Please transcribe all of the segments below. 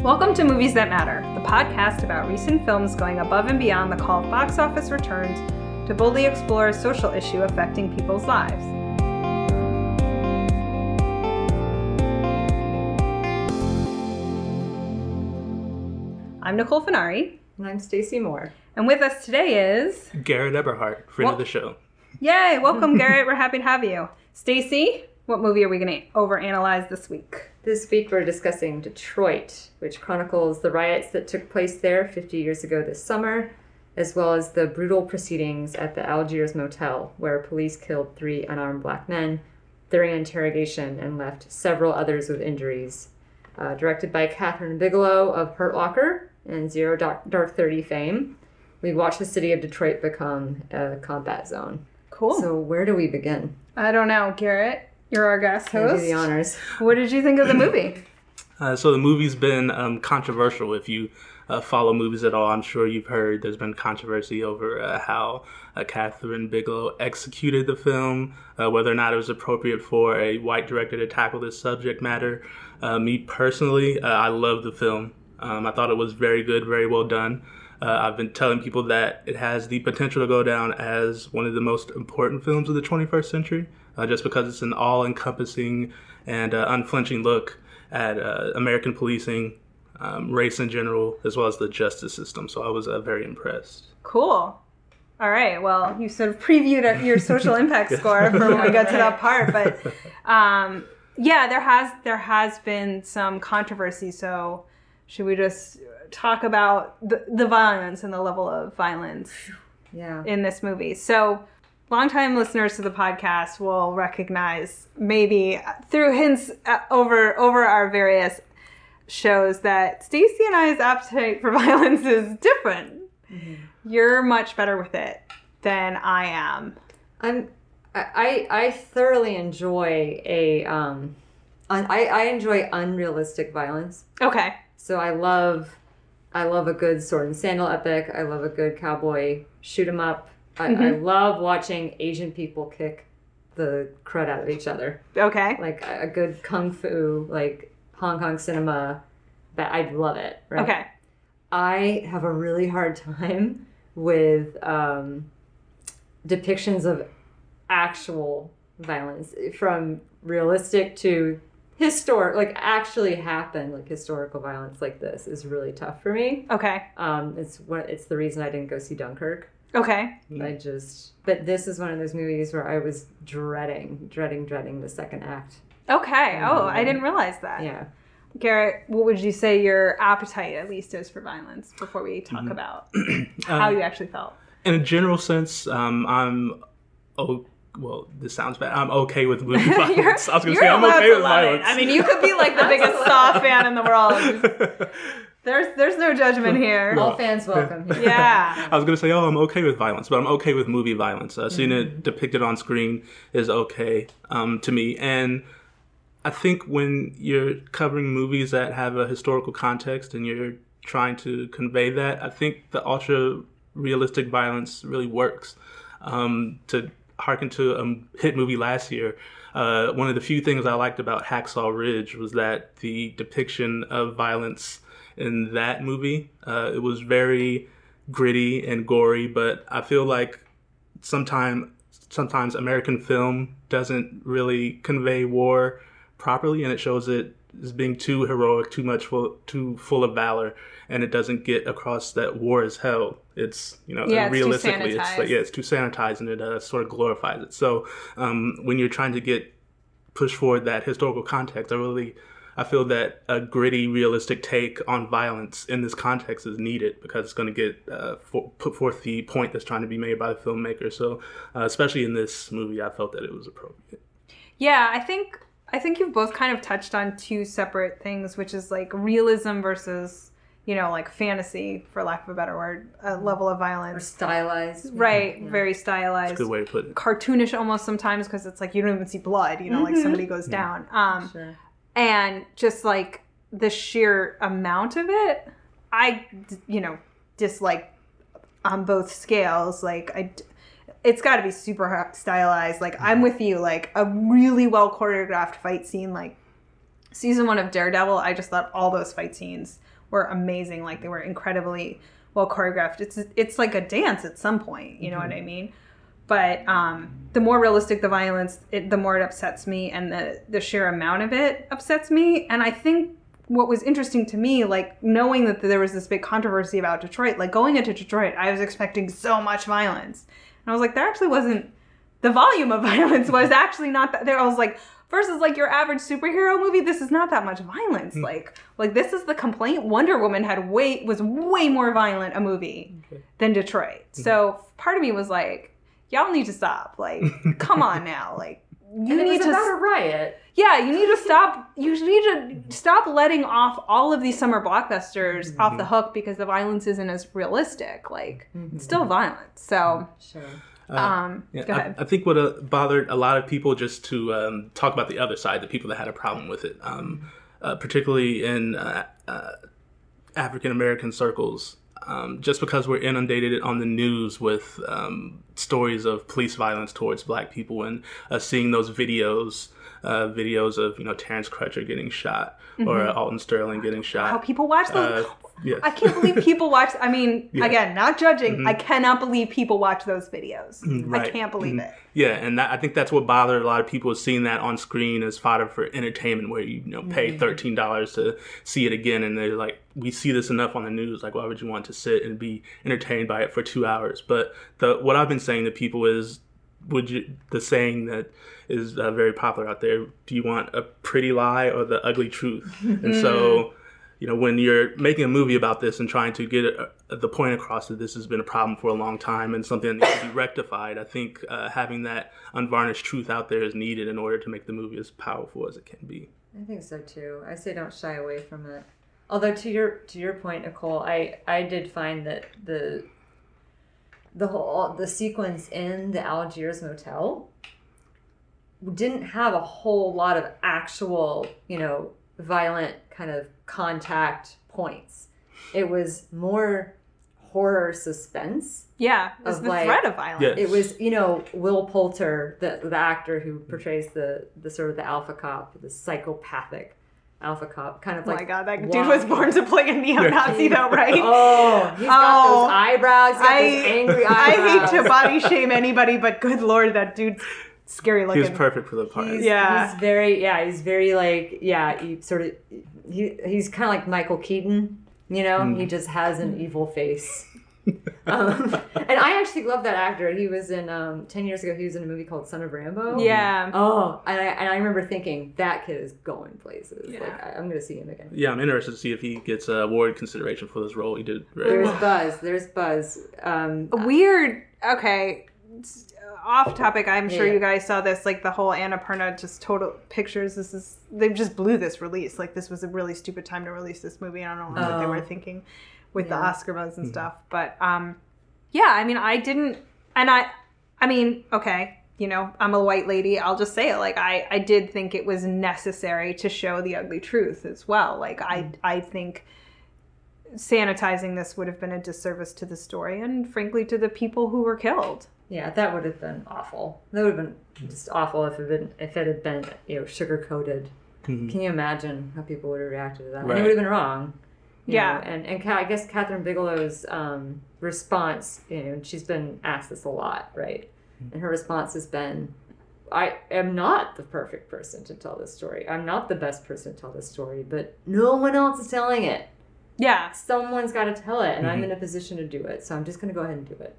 Welcome to Movies That Matter, the podcast about recent films going above and beyond the call of box office returns to boldly explore a social issue affecting people's lives. I'm Nicole Finari. And I'm Stacy Moore. And with us today is... Garrett Eberhardt, friend of the show. Yay! Welcome, Garrett. We're happy to have you. Stacy, what movie are we going to overanalyze this week? This week we're discussing Detroit, which chronicles the riots that took place there 50 years ago this summer, as well as the brutal proceedings at the Algiers Motel, where police killed 3 unarmed black men during interrogation and left several others with injuries. Directed by Catherine Bigelow of Hurt Locker and Zero Dark 30 fame, we watched the city of Detroit become a combat zone. Cool. So where do we begin? I don't know. Garrett, you're our guest host. I'll do the honors. What did you think of the movie? So the movie's been controversial. If you follow movies at all, I'm sure you've heard there's been controversy over how Catherine Bigelow executed the film, whether or not it was appropriate for a white director to tackle this subject matter. Me personally, I love the film. I thought it was very good, very well done. I've been telling people that it has the potential to go down as one of the most important films of the 21st century, just because it's an all-encompassing and unflinching look at American policing, race in general, as well as the justice system. So I was very impressed. Cool. All right. Well, you sort of previewed your social impact score for when we got to that part, but yeah, there has been some controversy. So should we just talk about the violence and the level of violence in this movie? So longtime listeners to the podcast will recognize, maybe through hints over our various shows, that Stacy and I's appetite for violence is different. Mm-hmm. You're much better with it than I am. I thoroughly enjoy I enjoy unrealistic violence. Okay. So I love a good sword and sandal epic. I love a good cowboy shoot 'em up. I love watching Asian people kick the crud out of each other. Okay. Like a good kung fu, like Hong Kong cinema. But I love it. Right? Okay. I have a really hard time with depictions of actual violence, from realistic to historic, like actually happened, like historical violence like this is really tough for me. Okay. It's the reason I didn't go see Dunkirk. Okay. But this is one of those movies where I was dreading the second act. Okay. I didn't realize that. Yeah. Garrett, what would you say your appetite at least is for violence before we talk about how you actually felt? In a general sense, this sounds bad. I'm okay with movie violence. I was going to say I'm okay with violence. I mean, you could be like the biggest Saw fan in the world. There's no judgment here. All fans welcome here. Yeah. I was going to say, I'm okay with violence, but I'm okay with movie violence. Seeing it depicted on screen is okay to me. And I think when you're covering movies that have a historical context and you're trying to convey that, I think the ultra-realistic violence really works. To harken to a hit movie last year, one of the few things I liked about Hacksaw Ridge was that the depiction of violence in that movie, it was very gritty and gory, but I feel like sometimes American film doesn't really convey war properly, and it shows it as being too heroic, too full of valor, and it doesn't get across that war is hell. It's, realistically, it's too sanitized, and it sort of glorifies it. So when you're trying to push forward that historical context, I feel that a gritty, realistic take on violence in this context is needed, because it's going to get put forth the point that's trying to be made by the filmmaker. So especially in this movie, I felt that it was appropriate. Yeah, I think you've both kind of touched on two separate things, which is like realism versus, like fantasy, for lack of a better word, a level of violence. Or stylized. Right, yeah. Very stylized. That's a good way to put it. Cartoonish almost sometimes, because it's like you don't even see blood, like somebody goes down. Sure. And just like the sheer amount of it, I, dislike on both scales. Like it's got to be super stylized. Like I'm with you. Like a really well choreographed fight scene, like season 1 of Daredevil, I just thought all those fight scenes were amazing. Like, they were incredibly well choreographed. It's like a dance at some point, you know what I mean? But the more realistic the violence, the more it upsets me, and the sheer amount of it upsets me. And I think what was interesting to me, like, knowing that there was this big controversy about Detroit, like, going into Detroit, I was expecting so much violence. And I was like, there actually wasn't, the volume of violence was actually not that there. I was like, versus like your average superhero movie, this is not that much violence. Like this is the complaint. Wonder Woman was way more violent a movie than Detroit. So part of me was like, y'all need to stop. Like, come on now. Like, you need to about a riot. Yeah, you need to stop. You need to stop letting off all of these summer blockbusters off the hook because the violence isn't as realistic. Like, it's still violent. So, sure. Go ahead. I think what bothered a lot of people, just to talk about the other side, the people that had a problem with it, particularly in African American circles, just because we're inundated on the news with stories of police violence towards Black people, and seeing those videos of Terrence Crutcher getting shot or Alton Sterling getting shot. How people watch those? Yes. I can't believe people watch. I mean, again, not judging. I cannot believe people watch those videos. Right. I can't believe it. Yeah, and I think that's what bothered a lot of people, is seeing that on screen as fodder for entertainment, where you pay $13 to see it again, and they're like, we see this enough on the news. Like, why would you want to sit and be entertained by it for 2 hours? But what I've been saying to people is, the saying that is very popular out there, do you want a pretty lie or the ugly truth? And so, when you're making a movie about this and trying to get the point across that this has been a problem for a long time and something that needs to be rectified, I think having that unvarnished truth out there is needed in order to make the movie as powerful as it can be. I think so too. I say don't shy away from it. Although to your point, Nicole, I did find that the sequence in the Algiers motel didn't have a whole lot of actual, violent kind of contact points. It was more horror suspense. Yeah, it was the threat of violence. Yes. It was, Will Poulter, the actor who portrays the sort of the alpha cop, the psychopathic alpha cop, kind of like. Oh my God, that dude was born to play a neo-Nazi, though, right? Oh, he's got those eyebrows. He's got those angry eyebrows. I hate to body shame anybody, but good Lord, that dude's scary looking. He was perfect for the part. He's very like, he's kind of like Michael Keaton, he just has an evil face. And I actually love that actor. He was in 10 years ago. He was in a movie called Son of Rambo. Yeah. Oh, and I remember thinking that kid is going places. Yeah. Like I'm gonna see him again. Yeah, I'm interested to see if he gets award consideration for this role. He did. There's buzz. Weird. Okay. Off topic. I'm sure you guys saw this. Like the whole Annapurna just total pictures. They just blew this release. Like this was a really stupid time to release this movie. I don't know what they were thinking with the Oscar buzz and stuff. But yeah, I mean, I didn't, and I mean, okay, I'm a white lady. I'll just say it. Like I did think it was necessary to show the ugly truth as well. Like I think sanitizing this would have been a disservice to the story and frankly to the people who were killed. Yeah, that would have been awful. That would have been just awful if it had been sugar coated. Can you imagine how people would have reacted to that? Right. And it would have been wrong. Yeah. And I guess Catherine Bigelow's response, she's been asked this a lot, right? And her response has been, I am not the perfect person to tell this story. I'm not the best person to tell this story, but no one else is telling it. Yeah. Someone's got to tell it, and I'm in a position to do it, so I'm just going to go ahead and do it.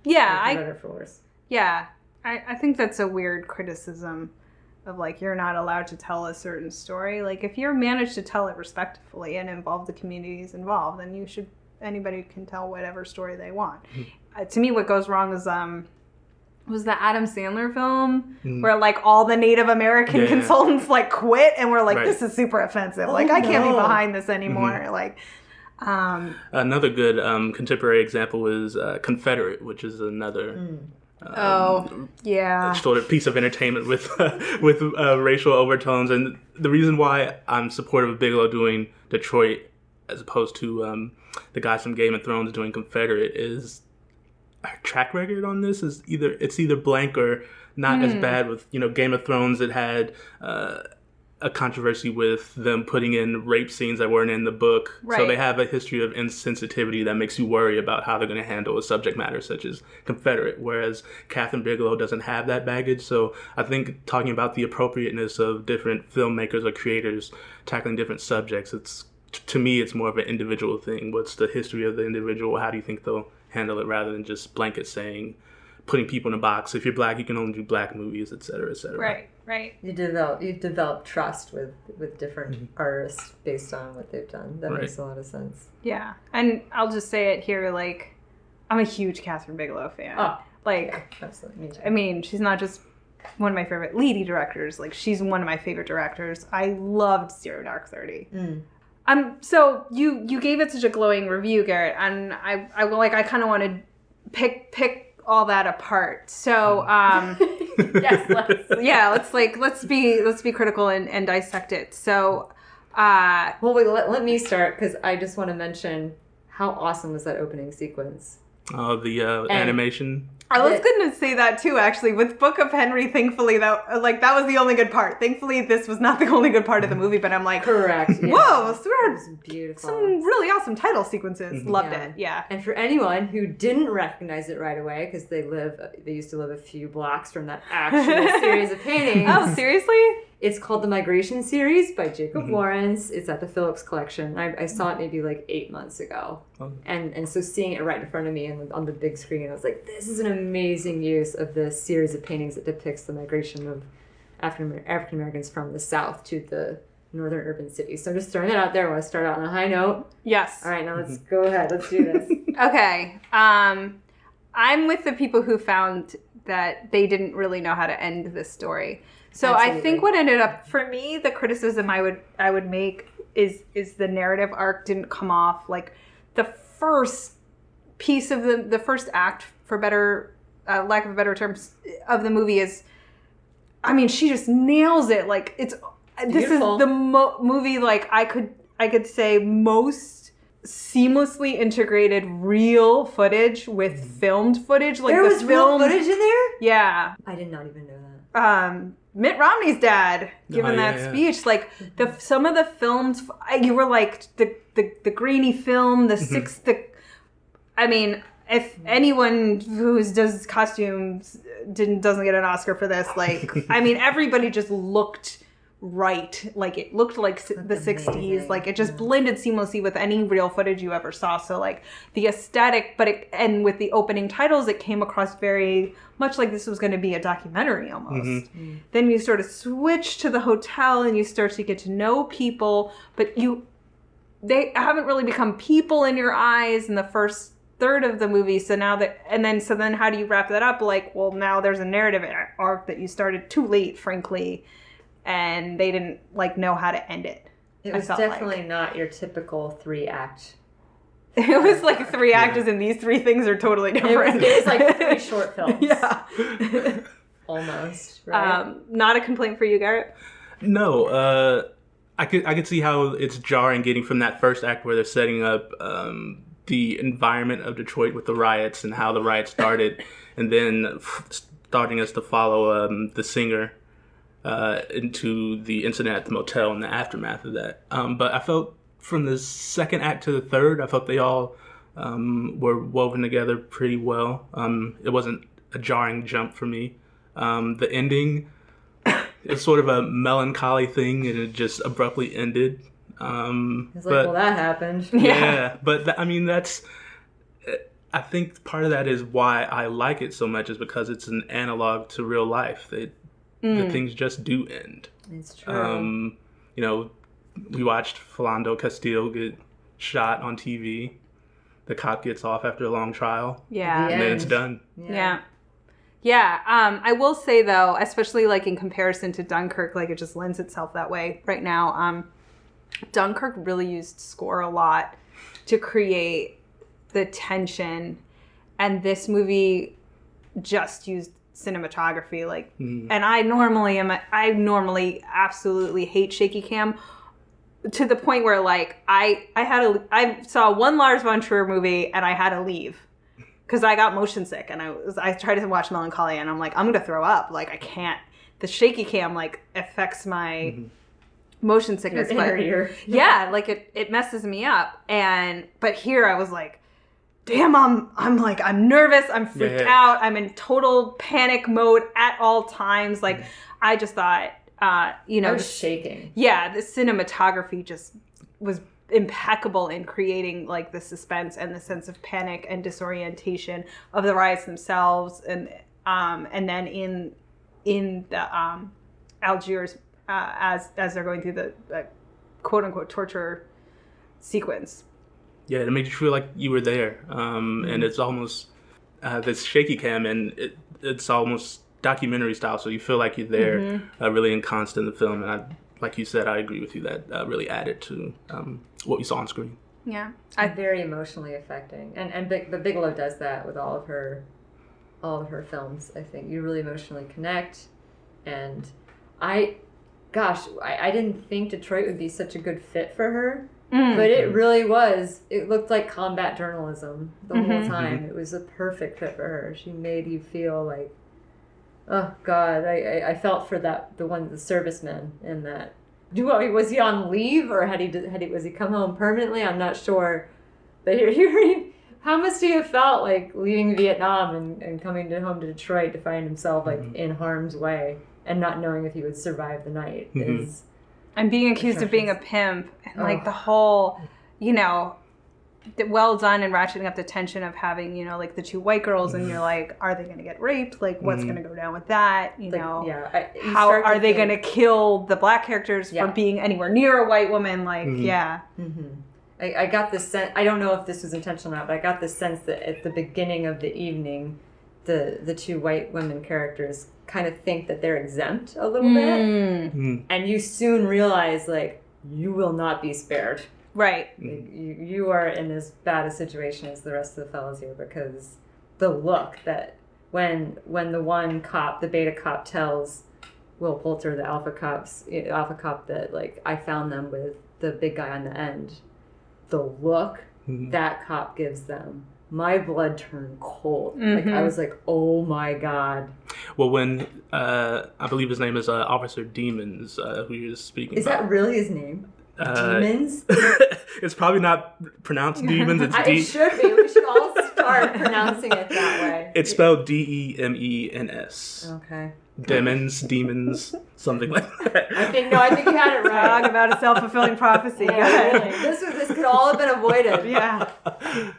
Yeah. For better or for worse. Yeah. I think that's a weird criticism of like, you're not allowed to tell a certain story. Like if you're managed to tell it respectfully and involve the communities involved, then anybody can tell whatever story they want. To me, what goes wrong is, was the Adam Sandler film where like all the Native American consultants like quit and were like, this is super offensive. Like I can't be behind this anymore. Like, another good contemporary example is Confederate, which is another sort of piece of entertainment with racial overtones. And the reason why I'm supportive of Bigelow doing Detroit as opposed to the guys from Game of Thrones doing Confederate is our track record on this is either blank or not as bad. With Game of Thrones, it had a a controversy with them putting in rape scenes that weren't in the book. Right. So they have a history of insensitivity that makes you worry about how they're going to handle a subject matter such as Confederate, whereas Catherine Bigelow doesn't have that baggage. So I think talking about the appropriateness of different filmmakers or creators tackling different subjects, to me, it's more of an individual thing. What's the history of the individual? How do you think they'll handle it, rather than just blanket saying, putting people in a box. If you're black, you can only do black movies, et cetera, et cetera. Right. You develop trust with different artists based on what they've done. That makes a lot of sense. Yeah. And I'll just say it here, like, I'm a huge Catherine Bigelow fan. Oh, like, yeah, absolutely. Me too. I mean, she's not just one of my favorite leady directors. Like, she's one of my favorite directors. I loved Zero Dark 30. So you gave it such a glowing review, Garrett, and I kind of want to pick all that apart. So yes, let's be critical and dissect it. So well, wait, let me start, because I just want to mention how awesome was that opening sequence. The animation. I was going to say that too, actually. With Book of Henry, thankfully, that was the only good part. Thankfully, this was not the only good part of the movie, but I'm like, correct. Yeah. Whoa, so it was beautiful. Some really awesome title sequences. Loved it. Yeah. And for anyone who didn't recognize it right away, because they used to live a few blocks from that actual series of paintings. Oh, seriously? It's called The Migration Series by Jacob Lawrence. It's at the Phillips Collection. I saw it maybe like 8 months ago. And so seeing it right in front of me and on the big screen, I was like, this is an amazing use of this series of paintings that depicts the migration of African Americans from the South to the northern urban cities. So I'm just throwing that out there. I want to start out on a high note. Yes. All right, now let's go ahead. Let's do this. Okay. I'm with the people who found that they didn't really know how to end this story. So absolutely. I think what ended up, for me, the criticism I would make is the narrative arc didn't come off. Like, the first piece of the first act, for better lack of a better term, of the movie is, I mean, she just nails it. Like, this is the movie, like, I could say most seamlessly integrated real footage with filmed footage. Like, there was real footage in there? Yeah. I did not even know that. Mitt Romney's dad giving that speech, like some of the films, you were like the grainy film, I mean, if anyone who does costumes doesn't get an Oscar for this, like, I mean, everybody just looked right, like it looked like the 60s, like it just blended seamlessly with any real footage you ever saw. So like the aesthetic, and with the opening titles, it came across very much like this was going to be a documentary almost. Then you sort of switch to the hotel and you start to get to know people, but they haven't really become people in your eyes in the first third of the movie. So then how do you wrap that up? Like, well, now there's a narrative arc that you started too late, frankly, and they didn't know how to end it. It was definitely not your typical 3-act. It was like 3 acts, and these 3 things are totally different. It was like 3 short films. Yeah. Almost, right? Not a complaint for you, Garrett? No. I could see how it's jarring getting from that first act where they're setting up the environment of Detroit with the riots and how the riots started, and then starting us to follow the singer into the incident at the motel and the aftermath of that. But I felt from the second act to the third, I felt they all were woven together pretty well. It wasn't a jarring jump for me. The ending is sort of a melancholy thing, and it just abruptly ended. It's like, well, that happened. Yeah, but I mean, that's... I think part of that is why I like it so much, is because it's an analog to real life. The things just do end. It's true. We watched Philando Castile get shot on TV. The cop gets off after a long trial. Yeah. And then it's done. Yeah. Yeah. I will say, though, especially like in comparison to Dunkirk, like it just lends itself that way right now. Dunkirk really used score a lot to create the tension, and this movie just used cinematography. Like, and I normally absolutely hate shaky cam, to the point where like I saw one Lars von Trier movie and I had to leave because I got motion sick, and I tried to watch Melancholia and I'm like, I'm gonna throw up. Like, I can't. The shaky cam like affects my motion sickness. Yeah, like it messes me up. But here I was like, damn, I'm nervous. I'm freaked out. I'm in total panic mode at all times. Like, I just thought, I was shaking. Yeah, the cinematography just was impeccable in creating like the suspense and the sense of panic and disorientation of the riots themselves, and then in the Algiers as they're going through the quote unquote torture sequence. Yeah, it made you feel like you were there, and it's almost this shaky cam, and it's almost documentary style, so you feel like you're there, really encompassed in the film. And like you said, I agree with you that really added to what we saw on screen. Yeah, very emotionally affecting, but Bigelow does that with all of her films. I think you really emotionally connect, and I didn't think Detroit would be such a good fit for her. But it really was. It looked like combat journalism the whole time. It was a perfect fit for her. She made you feel like, oh God, I felt for the serviceman in that. Was he on leave, or was he come home permanently? I'm not sure. But how must he have felt like leaving Vietnam and coming home to Detroit to find himself like in harm's way and not knowing if he would survive the night is. And being accused of being a pimp, and like the whole, well done in ratcheting up the tension of having, like the two white girls, and you're like, are they going to get raped? Like, what's going to go down with that? How are they going to kill the black characters for being anywhere near a white woman? Like, I got this sense. I don't know if this was intentional or not, but I got this sense that at the beginning of the evening, the two white women characters kind of think that they're exempt a little bit, and you soon realize like you will not be spared. Right. Like, you are in as bad a situation as the rest of the fellas here, because the look that when the one cop, the beta cop, tells Will Poulter, the alpha cop, that like I found them with the big guy on the end, the look that cop gives them. My blood turned cold. Like I was like, "Oh my God!" Well, when I believe his name is Officer Demons, who you're speaking. Is about. That really his name? Demons? It's probably not pronounced Demons. It's it should be. We should all start pronouncing it that way. It's spelled Demens. Okay. Demons, something like that. I think you had it right. Talk about a self-fulfilling prophecy. Yeah, really. This could all have been avoided. Yeah.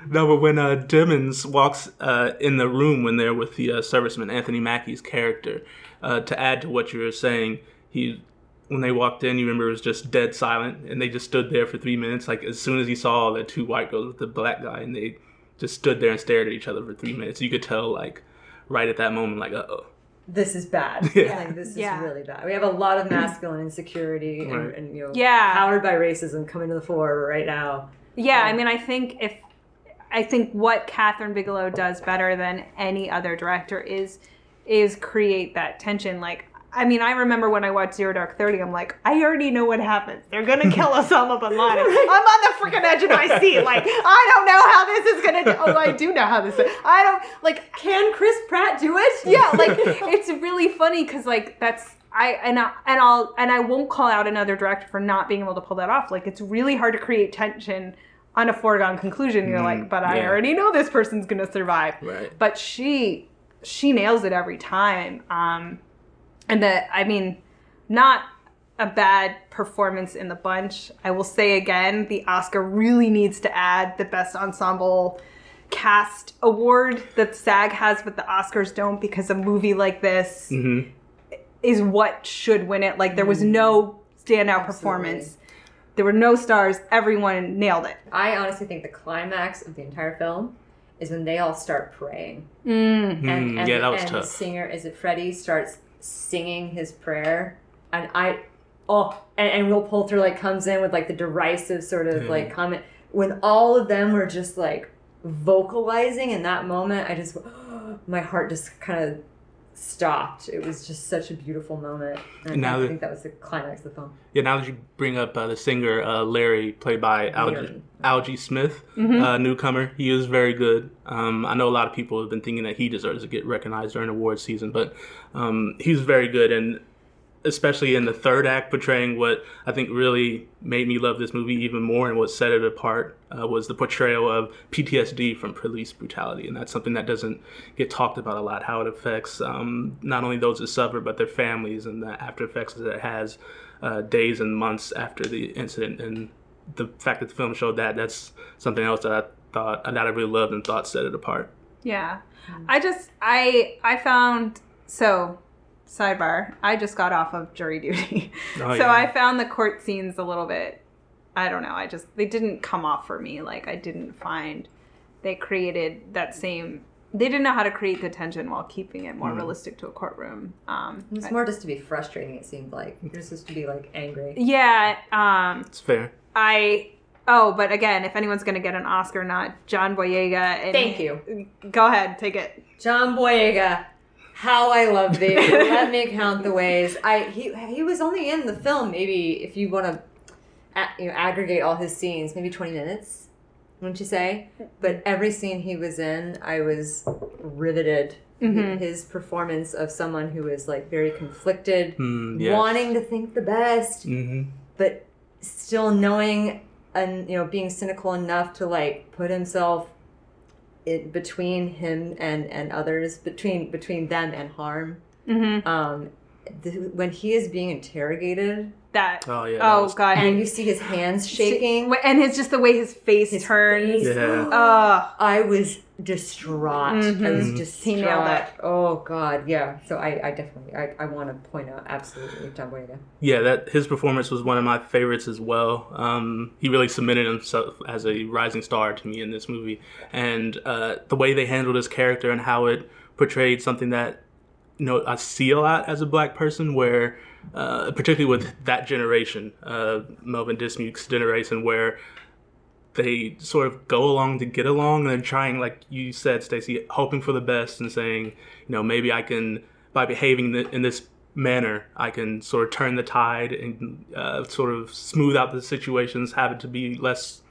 No, but when Demons walks in the room when they're with the serviceman, Anthony Mackie's character, to add to what you were saying, when they walked in, you remember it was just dead silent, and they just stood there for 3 minutes. Like as soon as he saw the two white girls with the black guy, and they just stood there and stared at each other for 3 minutes. You could tell, like, right at that moment, like, uh-oh. This is bad. Yeah. Like, this is really bad. We have a lot of masculine insecurity and powered by racism coming to the fore right now. Yeah, I mean, I think what Catherine Bigelow does better than any other director is create that tension. Like, I mean, I remember when I watched Zero Dark 30, I'm like, I already know what happens. They're going to kill Osama bin Laden. I'm on the freaking edge of my seat. Like, I don't know how this is going to... Oh, I do know how this is. I don't... Like, can Chris Pratt do it? Yeah, like, it's really funny because, like, that's... I won't call out another director for not being able to pull that off. Like, it's really hard to create tension on a foregone conclusion. You're like, but I already know this person's going to survive. Right. But she nails it every time. And not a bad performance in the bunch. I will say again, the Oscar really needs to add the Best Ensemble Cast award that SAG has, but the Oscars don't, because a movie like this is what should win it. Like, there was no standout performance. There were no stars. Everyone nailed it. I honestly think the climax of the entire film is when they all start praying. That was tough. The singer, is it Freddie, starts singing his prayer, and Will Poulter like comes in with like the derisive sort of like comment. When all of them were just like vocalizing in that moment, my heart just kind of stopped. It was just such a beautiful moment, and I think that was the climax of the film. Yeah, now that you bring up the singer Larry, played by Algie Smith, newcomer, he is very good. I know a lot of people have been thinking that he deserves to get recognized during award season, but he was very good. And especially in the third act, portraying what I think really made me love this movie even more and what set it apart was the portrayal of PTSD from police brutality. And that's something that doesn't get talked about a lot, how it affects not only those that suffer, but their families and the after effects that it has days and months after the incident. And the fact that the film showed that, that's something else that I really loved and thought set it apart. Yeah. I found, so sidebar, I just got off of jury duty. Oh, so yeah. I found the court scenes a little bit, I don't know, they didn't come off for me. Like, I didn't find they created that same, they didn't know how to create the tension while keeping it more realistic to a courtroom. It was more just to be frustrating, it seemed like. You're supposed to be, like, angry. Yeah. It's fair. But again, if anyone's going to get an Oscar, not John Boyega. And Thank you. Go ahead, take it. John Boyega. How I love thee. Let me count the ways. He was only in the film, maybe, if you want to aggregate all his scenes, maybe 20 minutes, wouldn't you say? But every scene he was in, I was riveted. Mm-hmm. His performance of someone who is, like, very conflicted, yes. wanting to think the best, but still knowing and being cynical enough to, like, put himself in between him and others, between them and harm. When he is being interrogated, God, and you see his hands shaking, and it's just the way his face turns. Yeah. I was distraught. I was distraught. He nailed it. Oh God, yeah. So I definitely I want to point out absolutely John Boyega. Yeah, that his performance was one of my favorites as well. He really cemented himself as a rising star to me in this movie, and the way they handled his character and how it portrayed something that I see a lot as a Black person, where particularly with that generation, Melvin Dismuke's generation, where they sort of go along to get along, and then trying, like you said, Stacy, hoping for the best and saying, maybe I can, by behaving in this manner, I can sort of turn the tide and sort of smooth out the situations, have it to be less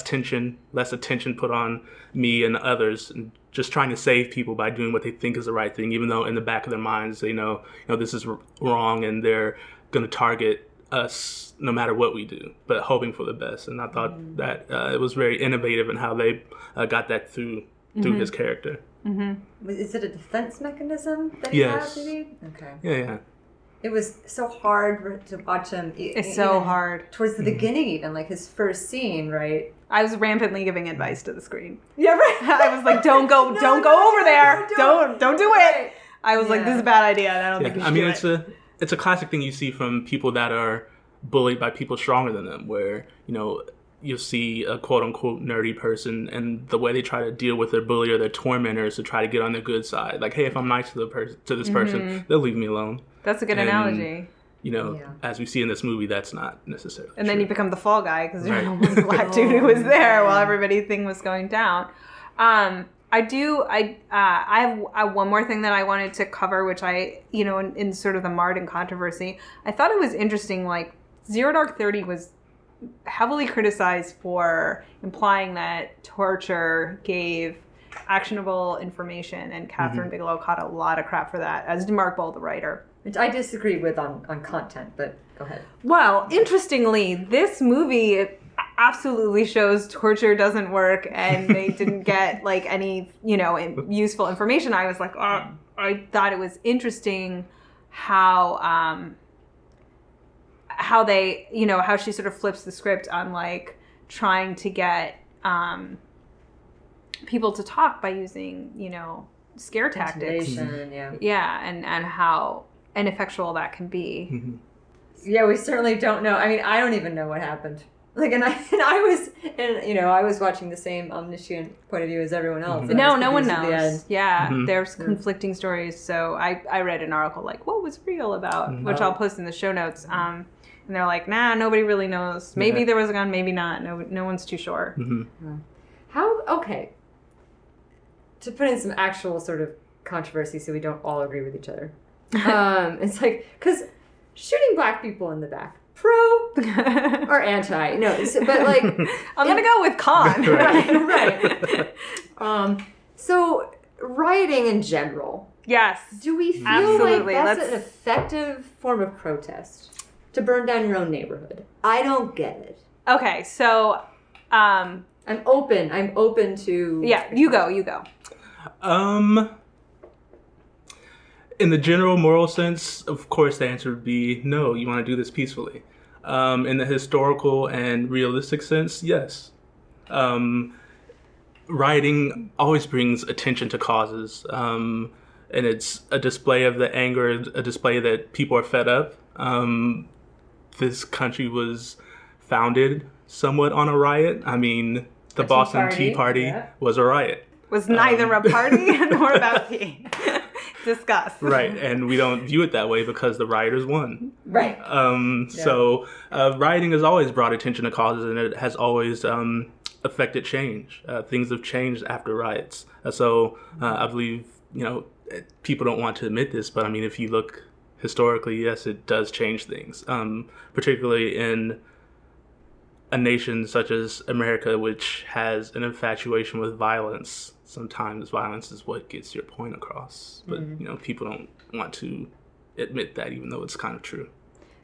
tension, less attention put on me and others, and just trying to save people by doing what they think is the right thing, even though in the back of their minds they know, this is wrong and they're going to target us no matter what we do, but hoping for the best. And I thought that it was very innovative in how they got that through his character. Is it a defense mechanism that yes. he has, maybe? Okay. Yeah. It was so hard to watch him. It's so hard. Towards the beginning, even, like his first scene, right? I was rampantly giving advice to the screen. Yeah, right. I was like, don't go over there. Don't do it. I was like, this is a bad idea, and I don't think you should do it. It's a classic thing you see from people that are bullied by people stronger than them, where, you'll see a quote-unquote nerdy person, and the way they try to deal with their bully or their tormentor is to try to get on their good side. Like, hey, if I'm nice to this person, they'll leave me alone. That's a good analogy. As we see in this movie, that's not necessarily And true. then you become the fall guy because you're the one Black dude who was there while everybody's thing was going down. I have one more thing that I wanted to cover, which in sort of the Martin controversy, I thought it was interesting, like, Zero Dark 30 was heavily criticized for implying that torture gave actionable information, and Catherine Bigelow caught a lot of crap for that, as did Mark Bowl, the writer. Which I disagree with on content, but go ahead. Well, interestingly, this movie absolutely shows torture doesn't work, and they didn't get, like, any, useful information. I was like, I thought it was interesting how they, how she sort of flips the script on, like, trying to get people to talk by using, scare tactics. Yeah, and how ineffectual that can be. Yeah, we certainly don't know. I mean, I don't even know what happened. Like, I was watching the same omniscient point of view as everyone else. No one knows. Yeah, there's conflicting stories. So I read an article like, what was real about, which I'll post in the show notes. And they're like, nah, nobody really knows. Maybe there was a gun, maybe not. No one's too sure. Okay. To put in some actual sort of controversy so we don't all agree with each other. It's like, because shooting Black people in the back, pro or anti? No, but like... I'm going to go with con. Right. So rioting in general. Yes. Do we feel Absolutely. like that's an effective form of protest? To burn down your own neighborhood? I don't get it. Okay, so I'm open to... Yeah, you go. In the general moral sense, of course, the answer would be no. You want to do this peacefully. In the historical and realistic sense, yes. Rioting always brings attention to causes, and it's a display of the anger, a display that people are fed up. This country was founded somewhat on a riot. I mean, the Boston Tea Party was a riot. Was neither a party nor about tea. Discuss. Right, and we don't view it that way because the rioters won. Right. So rioting has always brought attention to causes, and it has always affected change. Things have changed after riots. I believe, people don't want to admit this, but I mean, if you look historically, yes, it does change things, particularly in a nation such as America, which has an infatuation with violence. Sometimes violence is what gets your point across, but people don't want to admit that, even though it's kind of true.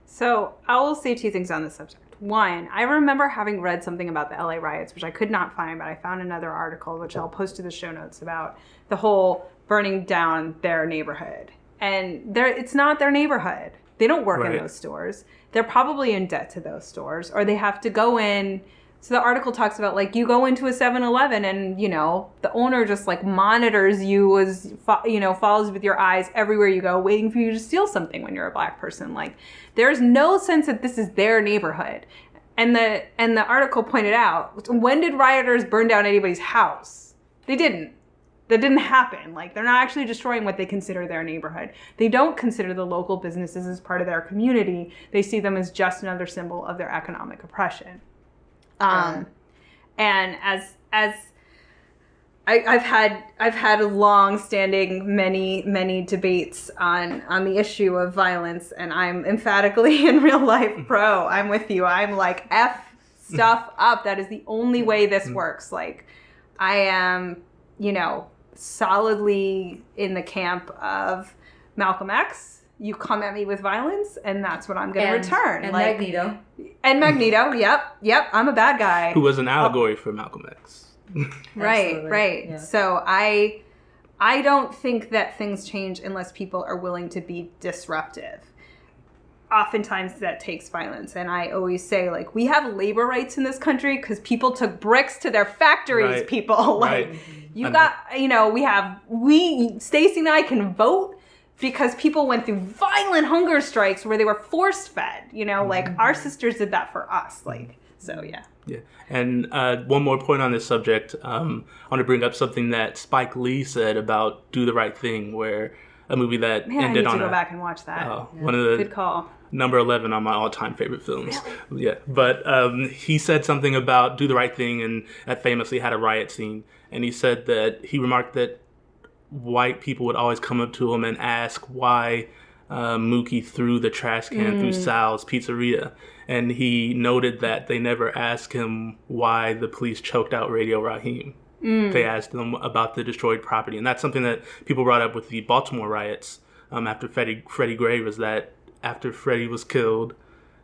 So I will say two things on this subject. One, I remember having read something about the LA riots, which I could not find, but I found another article, which I'll post to the show notes, about the whole burning down their neighborhood. And it's not their neighborhood. They don't work in those stores. They're probably in debt to those stores, or they have to go in. So the article talks about, like, you go into a 7-Eleven and, the owner just, like, monitors you as, follows with your eyes everywhere you go, waiting for you to steal something when you're a black person. Like, there's no sense that this is their neighborhood. And the article pointed out, when did rioters burn down anybody's house? They didn't. That didn't happen. Like, they're not actually destroying what they consider their neighborhood. They don't consider the local businesses as part of their community. They see them as just another symbol of their economic oppression. And as I've had a long-standing many debates on the issue of violence, and I'm emphatically in real life pro. I'm with you. I'm like, F stuff up. That is the only way this works. Like, I am, solidly in the camp of Malcolm X. You come at me with violence, and that's what I'm going to return. And Magneto. And Magneto, yep, I'm a bad guy. Who was an allegory for Malcolm X. Right. Yeah. So I don't think that things change unless people are willing to be disruptive. Oftentimes that takes violence. And I always say, like, we have labor rights in this country because people took bricks to their factories, people. Like, Stacy and I can vote because people went through violent hunger strikes where they were force fed, like our sisters did that for us. Like, so yeah. Yeah. And one more point on this subject. I want to bring up something that Spike Lee said about Do the Right Thing, where a movie that ended on I need to go back and watch that. One of the good call. Number 11 on my all-time favorite films. Really? Yeah. But he said something about Do the Right Thing, and that famously had a riot scene. And he said that he remarked that white people would always come up to him and ask why Mookie threw the trash can through Sal's Pizzeria. And he noted that they never asked him why the police choked out Radio Raheem. They asked him about the destroyed property. And that's something that people brought up with the Baltimore riots after Freddie Gray, was that after Freddie was killed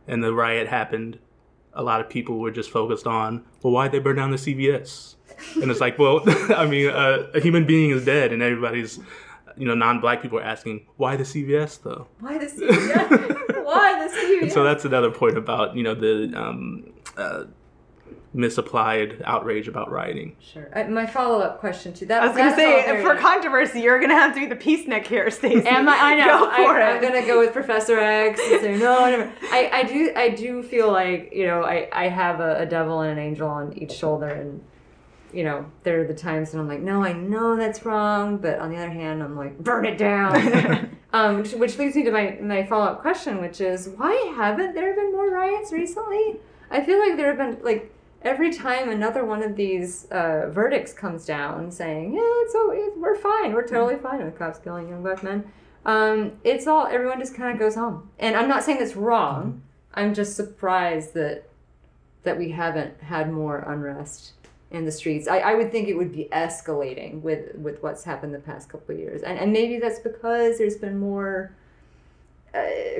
and the riot happened, a lot of people were just focused on, well, why'd they burn down the CVS? And it's like, well, I mean, a human being is dead, and everybody's, non-black people are asking, why the CVS though? Why the CVS? Why the CVS? And so that's another point about, the misapplied outrage about rioting. Sure. My follow-up question to that. I was going to say, for controversy, you're going to have to be the peacenik here, Stacy. I know. I'm going to go with Professor X and say, no, never. I do feel like, I have a devil and an angel on each shoulder, and, there are the times when I'm like, no, I know that's wrong, but on the other hand, I'm like, burn it down. Which leads me to my follow-up question, which is, why haven't there been more riots recently? I feel like there have been, like, every time another one of these verdicts comes down saying, we're fine, we're totally fine with cops killing young black men, everyone just kind of goes home. And I'm not saying it's wrong. I'm just surprised that we haven't had more unrest in the streets. I would think it would be escalating with what's happened the past couple of years. And maybe that's because there's been more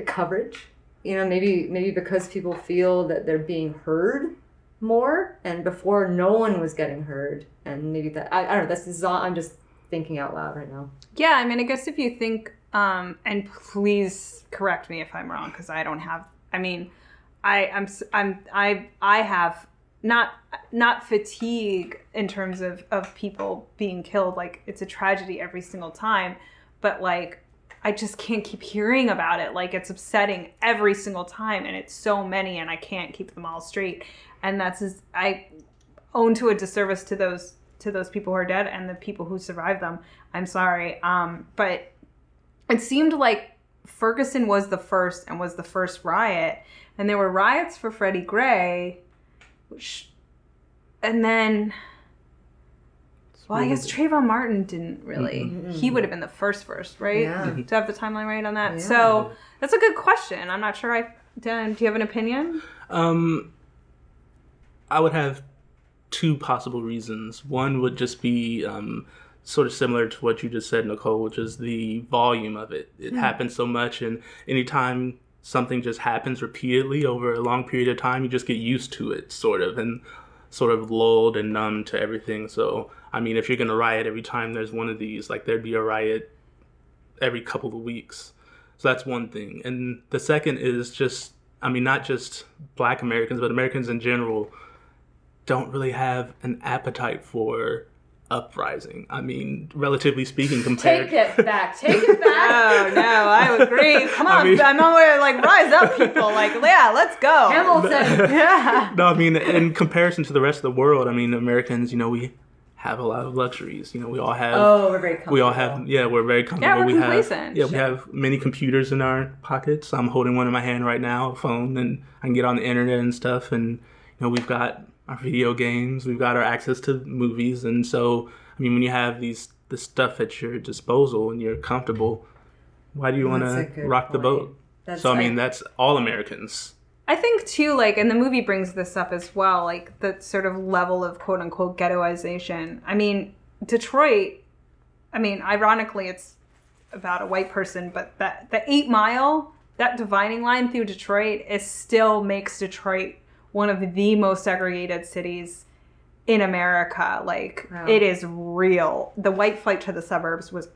coverage. You know, maybe because people feel that they're being heard more, and before no one was getting heard. And maybe that, I don't know, this is all, I'm just thinking out loud right now. Yeah, I mean, I guess if you think, and please correct me if I'm wrong, because I don't have, I mean, I have not fatigue in terms of people being killed. Like, it's a tragedy every single time, but like, I just can't keep hearing about it. Like, it's upsetting every single time, and it's so many, and I can't keep them all straight. And I own to a disservice to those people who are dead and the people who survived them. I'm sorry. But it seemed like Ferguson was the first riot, and there were riots for Freddie Gray, and then, well, I guess Trayvon Martin didn't really. Mm-hmm. He would have been the first, right? Yeah. To have the timeline right on that. Yeah. So that's a good question. I'm not sure. Dan, do you have an opinion? I would have two possible reasons. One would just be sort of similar to what you just said, Nicole, which is the volume of it. It happens so much, and anytime something just happens repeatedly over a long period of time, you just get used to it, sort of lulled and numb to everything. So, I mean, if you're going to riot every time there's one of these, like, there'd be a riot every couple of weeks. So that's one thing. And the second is just, I mean, not just Black Americans, but Americans in general don't really have an appetite for uprising. I mean, relatively speaking, compared... Take it back. Oh, no, I agree. Come on, I'm on way to, like, rise up, people. Like, yeah, let's go. Hamilton. Yeah. No, I mean, in comparison to the rest of the world, I mean, Americans, you know, we have a lot of luxuries. You know, we all have... Oh, we're very comfortable. We all have... Yeah, we're very comfortable. Yeah, we're complacent. We have many computers in our pockets. I'm holding one in my hand right now, a phone, and I can get on the internet and stuff. And, you know, we've got our video games, we've got our access to movies, and so, I mean, when you have this stuff at your disposal and you're comfortable, why do you want to rock the boat? I mean, that's all Americans. I think, too, like, and the movie brings this up as well, like, the sort of level of quote-unquote ghettoization. I mean, Detroit, I mean, ironically, it's about a white person, but the 8 Mile, that dividing line through Detroit, still makes Detroit one of the most segregated cities in America. Like, wow. It is real. The white flight to the suburbs was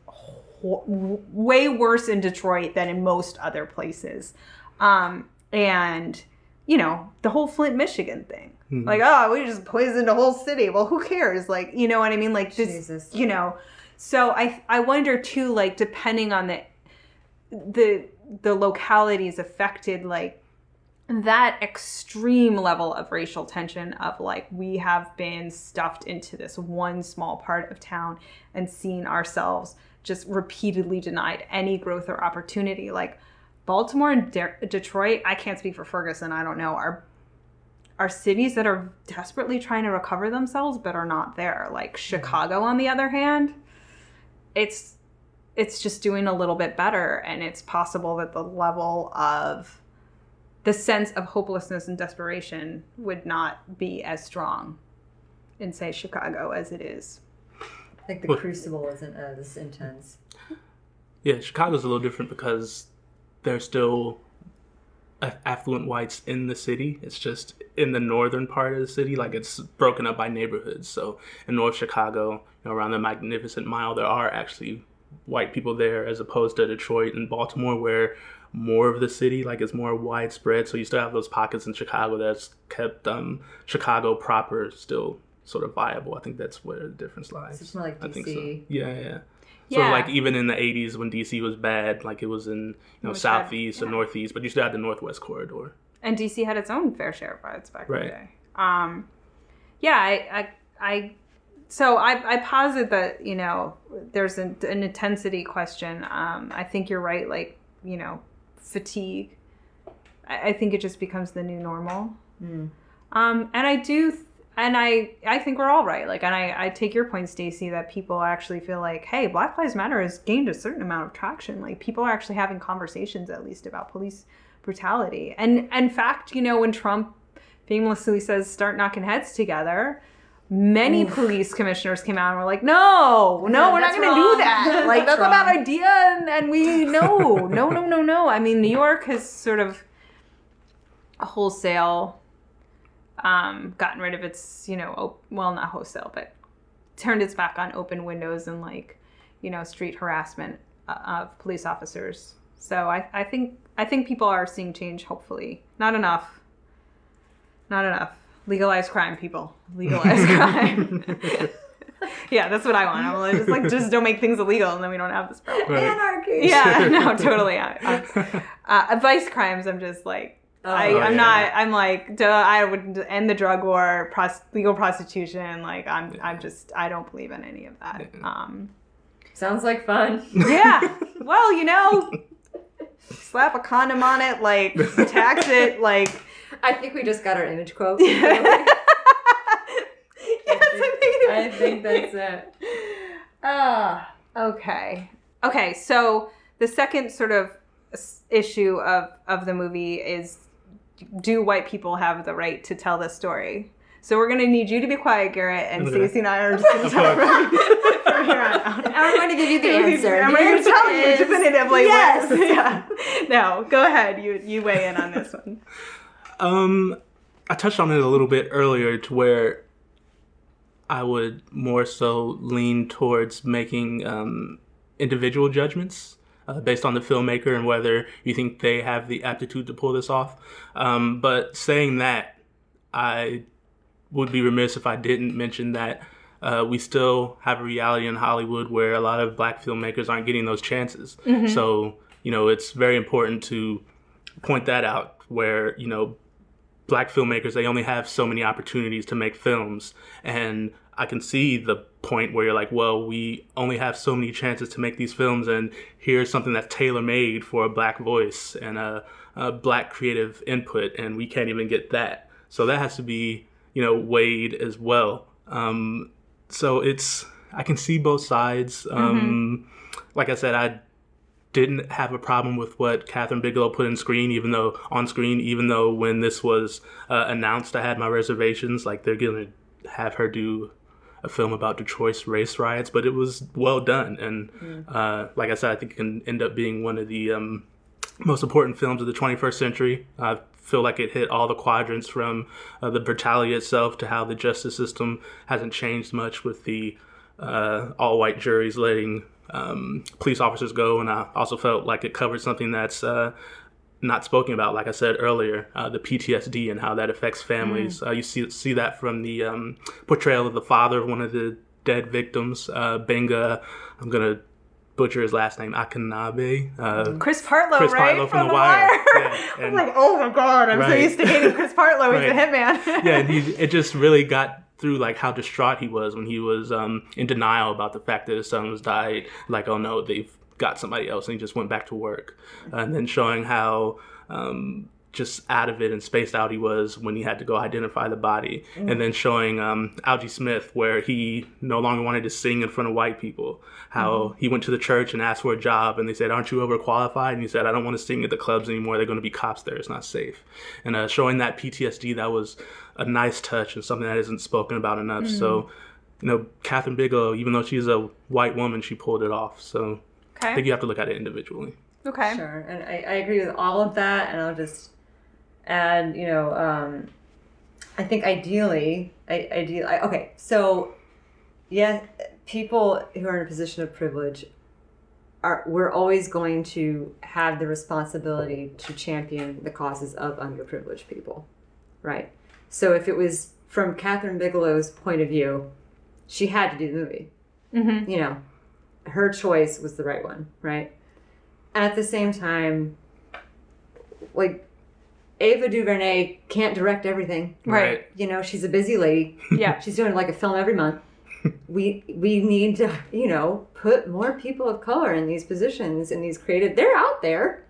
way worse in Detroit than in most other places. And, you know, the whole Flint, Michigan thing. Mm-hmm. Like, oh, we just poisoned a whole city. Well, who cares? Like, you know what I mean? Like, this, Jesus. You know. So I wonder, too, like, depending on the localities affected, like, that extreme level of racial tension of, like, we have been stuffed into this one small part of town and seen ourselves just repeatedly denied any growth or opportunity. Like, Baltimore and Detroit, I can't speak for Ferguson, I don't know, are cities that are desperately trying to recover themselves but are not there. Like, Chicago, on the other hand, it's just doing a little bit better, and it's possible that the level of the sense of hopelessness and desperation would not be as strong in, say, Chicago as it is. Like, the crucible isn't as intense. Yeah, Chicago's a little different because there's still affluent whites in the city. It's just in the northern part of the city, like, it's broken up by neighborhoods. So in North Chicago, you know, around the Magnificent Mile, there are actually white people there, as opposed to Detroit and Baltimore, where more of the city, like, is more widespread. So you still have those pockets in Chicago that's kept Chicago proper still sort of viable. I think that's where the difference lies. So it's more like DC. I think so. Yeah. So, like, even in the 80s when DC was bad, like, it was in, you know, southeast or northeast, but you still had the Northwest Corridor. And DC had its own fair share of riots back in the day. So I posit that, you know, there's an intensity question. I think you're right, like, you know, fatigue. I think it just becomes the new normal. And I think we're all right. Like, and I take your point, Stacy, that people actually feel like, hey, Black Lives Matter has gained a certain amount of traction. Like, people are actually having conversations, at least, about police brutality. And in fact, you know, when Trump famously says, start knocking heads together, many police commissioners came out and were like, no, we're not going to do that. Like, that's a bad idea. And we, no. I mean, New York has sort of wholesale gotten rid of its, well, not wholesale, but turned its back on open windows and like, street harassment of police officers. So I think people are seeing change, hopefully. Not enough. Legalize crime, people. Legalize crime. Yeah, that's what I want. I'm just don't make things illegal, and then we don't have this problem. Right. Anarchy. Yeah, no, totally. Vice crimes, I'm just like, I would end the drug war, legal prostitution. Like, I don't believe in any of that. Sounds like fun. Yeah. Well, slap a condom on it, like, tax it, like. I think we just got our image quote. Yes, I think that's it. Okay, so the second sort of issue of the movie is, do white people have the right to tell this story? So we're going to need you to be quiet, Garrett, and Stacy and I are just going to talk from here on out. I'm going to give you the answer. I'm going to tell you definitively. Yes. Yeah. No, go ahead. You weigh in on this one. I touched on it a little bit earlier to where I would more so lean towards making individual judgments based on the filmmaker and whether you think they have the aptitude to pull this off. But saying that, I would be remiss if I didn't mention that we still have a reality in Hollywood where a lot of black filmmakers aren't getting those chances. Mm-hmm. So, it's very important to point that out where, black filmmakers, they only have so many opportunities to make films. And I can see the point where you're like, well, we only have so many chances to make these films, and here's something that's tailor-made for a black voice and a black creative input, and we can't even get that. So that has to be, weighed as well. So I can see both sides. Like I said, I didn't have a problem with what Kathryn Bigelow put on screen, even though when this was announced, I had my reservations. Like, they're going to have her do a film about Detroit's race riots, but it was well done. And like I said, I think it can end up being one of the most important films of the 21st century. I feel like it hit all the quadrants, from the brutality itself to how the justice system hasn't changed much with the all-white juries letting police officers go. And I also felt like it covered something that's not spoken about, like I said earlier, the PTSD and how that affects families. You see that from the portrayal of the father of one of the dead victims, Benga, I'm going to butcher his last name, Akinabe. Chris Partlow, right? From The Wire. Yeah, I'm like, oh my God, I'm so used to hating Chris Partlow as the hitman. Yeah, and it just really got through like how distraught he was when he was in denial about the fact that his son was died. Like, oh no, they've got somebody else, and he just went back to work. And then showing how just out of it and spaced out he was when he had to go identify the body. And then showing Algie Smith, where he no longer wanted to sing in front of white people, how he went to the church and asked for a job, and they said, aren't you overqualified? And he said, I don't want to sing at the clubs anymore, they're going to be cops there, it's not safe. And showing that PTSD, that was a nice touch and something that isn't spoken about enough. So, Kathryn Bigelow, even though she's a white woman, she pulled it off. So I think you have to look at it individually. Okay. Sure. And I agree with all of that. And I'll just add, I think ideally, okay. So, yeah, people who are in a position of privilege we're always going to have the responsibility to champion the causes of underprivileged people. Right. So if it was from Kathryn Bigelow's point of view, she had to do the movie. Mm-hmm. Her choice was the right one, right? And at the same time, like, Ava DuVernay can't direct everything. Right. She's a busy lady. Yeah. She's doing like a film every month. We need to, put more people of color in these positions, in these creative, they're out there.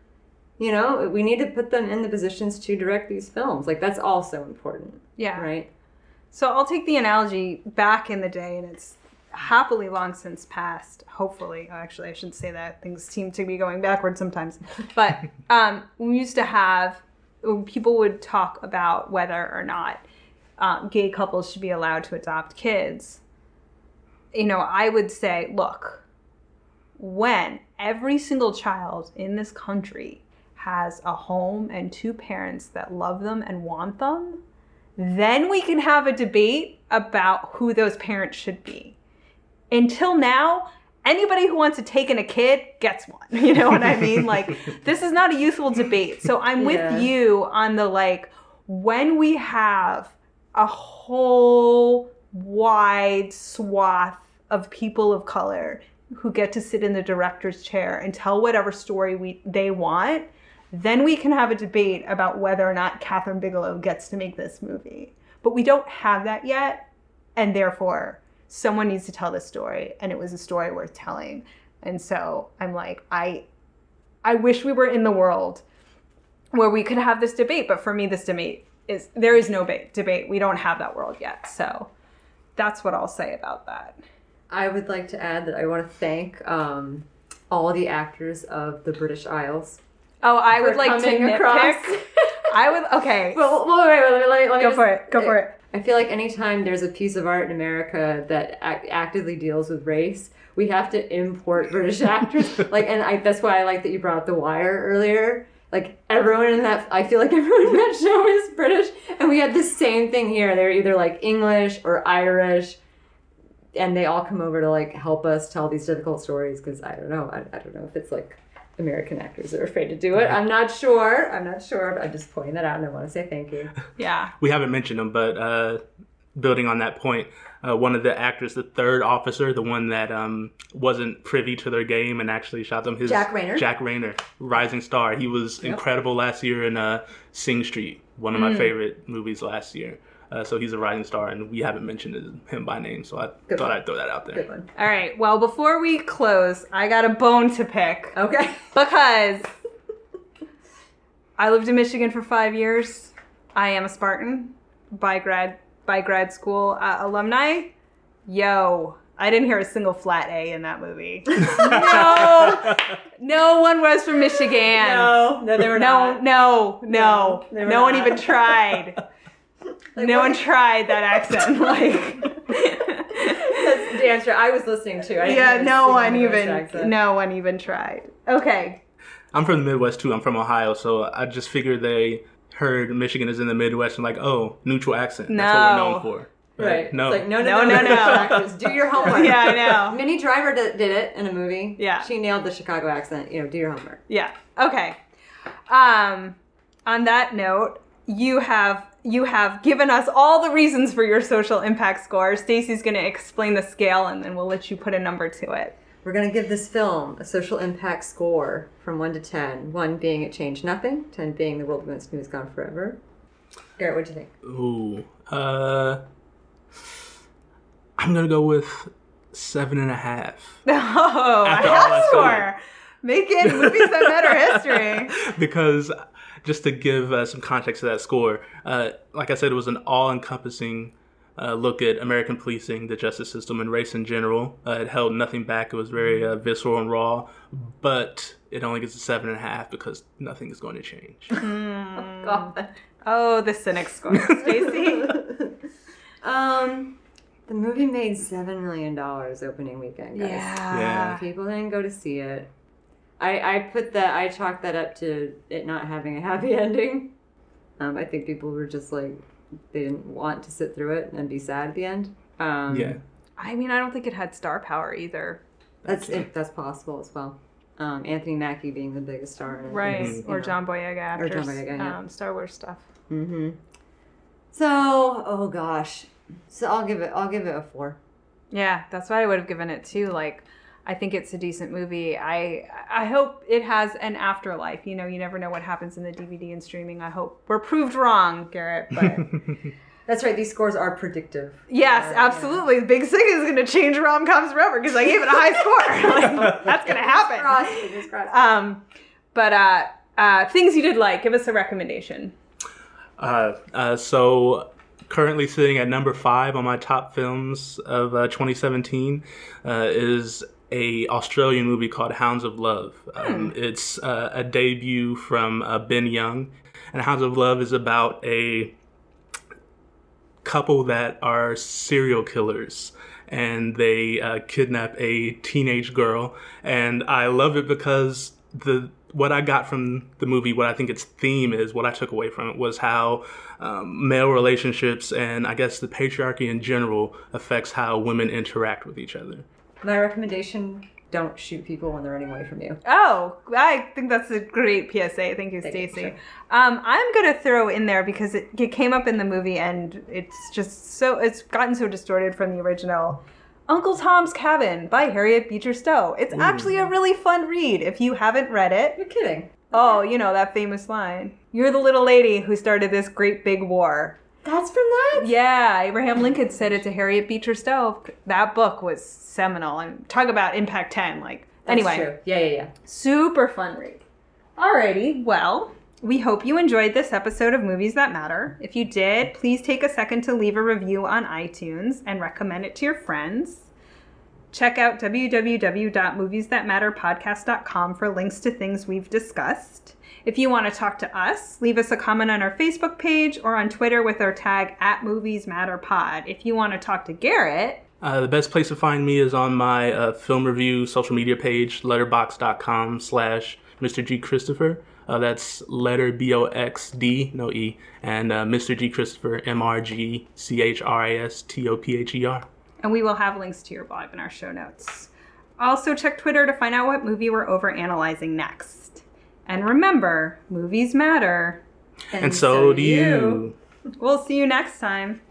We need to put them in the positions to direct these films. Like, that's also important. Yeah. Right? So I'll take the analogy back in the day, and it's happily long since passed, hopefully. Actually, I shouldn't say that. Things seem to be going backwards sometimes. But we used to have, people would talk about whether or not gay couples should be allowed to adopt kids. I would say, look, when every single child in this country has a home and 2 parents that love them and want them, then we can have a debate about who those parents should be. Until now, anybody who wants to take in a kid gets one. You know what I mean? Like, this is not a useful debate. So I'm with you on the, like, when we have a whole wide swath of people of color who get to sit in the director's chair and tell whatever story they want, then we can have a debate about whether or not Catherine Bigelow gets to make this movie. But we don't have that yet, and therefore someone needs to tell this story, and it was a story worth telling. And so I'm like, I wish we were in the world where we could have this debate, but for me, this debate there is no debate. We don't have that world yet. So that's what I'll say about that. I would like to add that I want to thank all the actors of the British Isles. Oh, I would like to nitpick. Okay. Well, wait, let me Go for it. I feel like anytime there's a piece of art in America that actively deals with race, we have to import British actors. That's why I like that you brought up The Wire earlier. Like, everyone in that, I feel like everyone in that show is British. And we had the same thing here. They're either like English or Irish. And they all come over to like help us tell these difficult stories. Because I don't know. I don't know if it's like American actors are afraid to do it. I'm not sure. But I'm just pointing that out, and I want to say thank you. Yeah. We haven't mentioned them, but building on that point, one of the actors, the third officer, the one that wasn't privy to their game and actually shot them, Jack Rayner. Jack Rayner, rising star. He was incredible last year in Sing Street, one of my favorite movies last year. So he's a rising star, and we haven't mentioned him by name, so I thought I'd throw that out there. Good one. All right. Well, before we close, I got a bone to pick. Okay. Because I lived in Michigan for 5 years. I am a Spartan by grad school alumni. I didn't hear a single flat A in that movie. No one was from Michigan. No, they were not. No one even tried. No one tried that accent. That's damn true. I was listening too. No one even tried. Okay. I'm from the Midwest too. I'm from Ohio, so I just figured they heard Michigan is in the Midwest and like, oh, neutral accent. That's what we're known for. Right. No. It's like, no. Do your homework. Yeah, I know. Minnie Driver did it in a movie. Yeah. She nailed the Chicago accent. Do your homework. Yeah. Okay. On that note, you have given us all the reasons for your social impact score. Stacy's going to explain the scale, and then we'll let you put a number to it. We're going to give this film a social impact score from 1 to 10. 1 being it changed nothing, 10 being the world went smooth is gone forever. Garrett, what'd you think? Ooh. I'm going to go with 7.5. Oh, a half score. Making movies that matter history. Because just to give some context to that score, like I said, it was an all-encompassing look at American policing, the justice system, and race in general. It held nothing back. It was very visceral and raw, but it only gets a 7.5 because nothing is going to change. Oh, God. Oh, the cynic score. Stacy? The movie made $7 million opening weekend, guys. Yeah. People didn't go to see it. I chalked that up to it not having a happy ending. I think people were just like, they didn't want to sit through it and be sad at the end. Yeah. I mean, I don't think it had star power either. That's possible as well. Anthony Mackie being the biggest star. Right. Or John Boyega actors. Or John Boyega, yeah. Star Wars stuff. Mm-hmm. So, oh gosh. So I'll give it a 4. Yeah, that's what I would have given it too. Like, I think it's a decent movie. I hope it has an afterlife. You never know what happens in the DVD and streaming. I hope we're proved wrong, Garrett. But that's right. These scores are predictive. Yes, absolutely. Yeah. Big Sick is going to change rom-coms forever because I gave it a high score. Like, that's going to happen. Fingers crossed. But things you did like. Give us a recommendation. So currently sitting at number 5 on my top films of 2017 is a Australian movie called Hounds of Love. It's a debut from Ben Young, and Hounds of Love is about a couple that are serial killers, and they kidnap a teenage girl. And I love it because what I got from the movie, what I think its theme is, what I took away from it was how male relationships and I guess the patriarchy in general affects how women interact with each other. My recommendation: don't shoot people when they're running away from you. Oh, I think that's a great PSA. Thank you, Stacy. Sure. I'm going to throw in there because it came up in the movie and it's gotten so distorted from the original. Uncle Tom's Cabin by Harriet Beecher Stowe. It's actually a really fun read if you haven't read it. You're kidding. Oh, you know, that famous line. You're the little lady who started this great big war. That's from that? Yeah, Abraham Lincoln said it to Harriet Beecher Stowe. That book was seminal. And talk about Impact 10. That's anyway. True. Yeah. Super fun read. Alrighty, well, we hope you enjoyed this episode of Movies That Matter. If you did, please take a second to leave a review on iTunes and recommend it to your friends. Check out www.moviesthatmatterpodcast.com for links to things we've discussed. If you want to talk to us, leave us a comment on our Facebook page or on Twitter with our tag @MoviesMatterPod. If you want to talk to Garrett... the best place to find me is on my film review social media page, letterboxd.com/Mr. G. Christopher. That's letter BOXD, no E, and Mr. G. Christopher, MRGCHRISTOPHER. And we will have links to your blog in our show notes. Also check Twitter to find out what movie we're overanalyzing next. And remember, movies matter. And so do you. We'll see you next time.